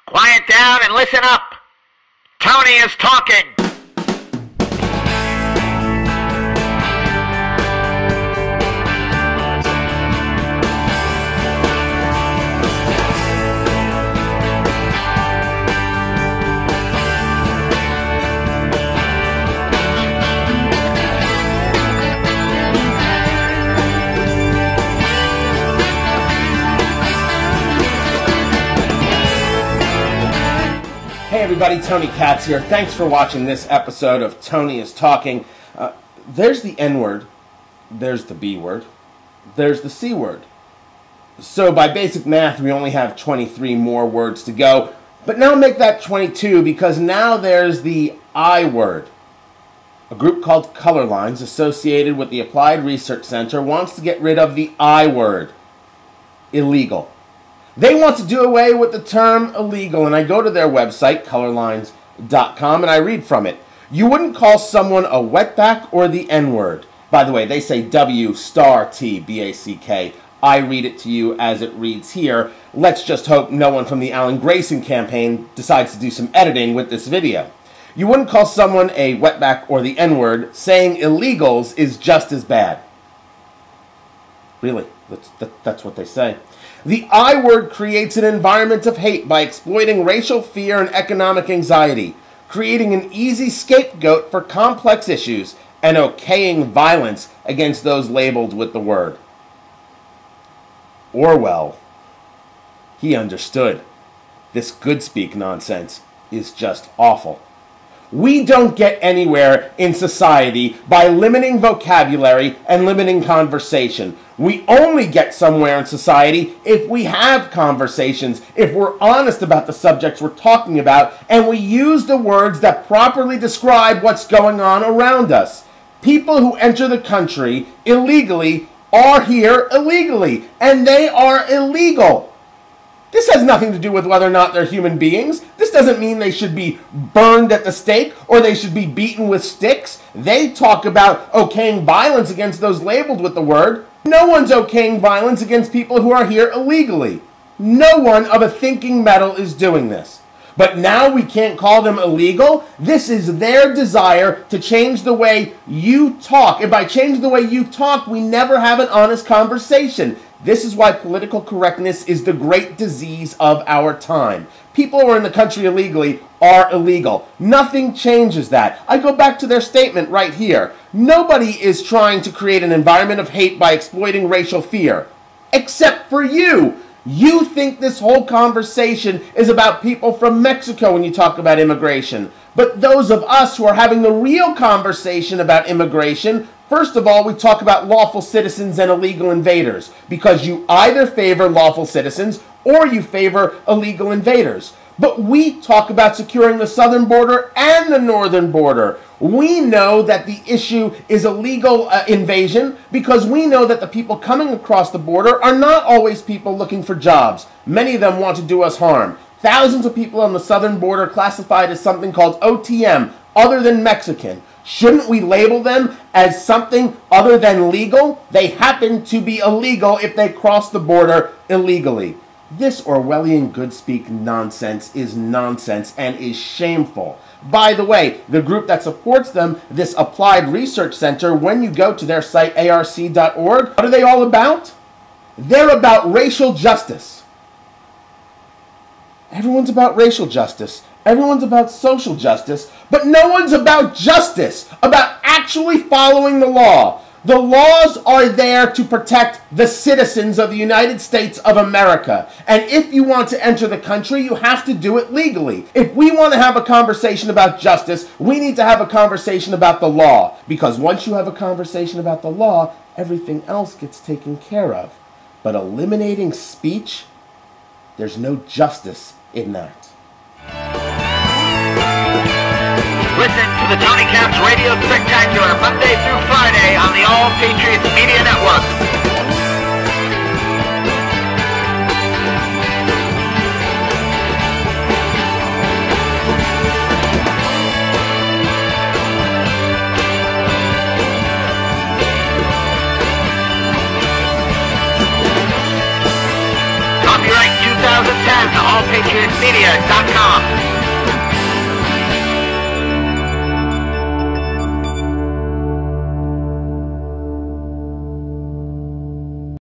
Quiet down and listen up. Tony is talking. Hey everybody, Tony Katz here. Thanks for watching this episode of Tony is Talking. There's the N-word, there's the B-word, there's the C-word. So by basic math, we only have 23 more words to go. But now make that 22 because now there's the I-word. A group called Color Lines associated with the Applied Research Center wants to get rid of the I-word. Illegal. They want to do away with the term illegal, and I go to their website, colorlines.com, and I read from it. You wouldn't call someone a wetback or the N-word. By the way, they say W*T*B-A-C-K. I read it to you as it reads here. Let's just hope no one from the Alan Grayson campaign decides to do some editing with this video. You wouldn't call someone a wetback or the N-word. Saying illegals is just as bad. Really, that's what they say. The I-word creates an environment of hate by exploiting racial fear and economic anxiety, creating an easy scapegoat for complex issues, and okaying violence against those labeled with the word. Orwell, he understood. This good speak nonsense is just awful. We don't get anywhere in society by limiting vocabulary and limiting conversation. We only get somewhere in society if we have conversations, if we're honest about the subjects we're talking about, and we use the words that properly describe what's going on around us. People who enter the country illegally are here illegally, and they are illegal. This has nothing to do with whether or not they're human beings. This doesn't mean they should be burned at the stake or they should be beaten with sticks. They talk about okaying violence against those labeled with the word. No one's okaying violence against people who are here illegally. No one of a thinking metal is doing this. But now we can't call them illegal. This is their desire to change the way you talk. And by changing the way you talk, we never have an honest conversation. This is why political correctness is the great disease of our time. People who are in the country illegally are illegal. Nothing changes that. I go back to their statement right here. Nobody is trying to create an environment of hate by exploiting racial fear. Except for you. You think this whole conversation is about people from Mexico when you talk about immigration. But those of us who are having the real conversation about immigration, first of all, we talk about lawful citizens and illegal invaders, because you either favor lawful citizens or you favor illegal invaders. But we talk about securing the southern border and the northern border. We know that the issue is illegal invasion because we know that the people coming across the border are not always people looking for jobs. Many of them want to do us harm. Thousands of people on the southern border classified as something called OTM, other than Mexican. Shouldn't we label them as something other than legal? They happen to be illegal if they cross the border illegally. This Orwellian good speak nonsense is nonsense and is shameful. By the way, the group that supports them, this Applied Research Center, when you go to their site, arc.org, what are they all about? They're about racial justice. Everyone's about racial justice. Everyone's about social justice, but no one's about justice, about actually following the law. The laws are there to protect the citizens of the United States of America. And if you want to enter the country, you have to do it legally. If we want to have a conversation about justice, we need to have a conversation about the law. Because once you have a conversation about the law, everything else gets taken care of. But eliminating speech, there's no justice in that. Listen to the Tony Katz Radio Spectacular Monday through Friday on the All Patriots Media Network. Copyright 2010, All Patriots CorrectnessMedia.com.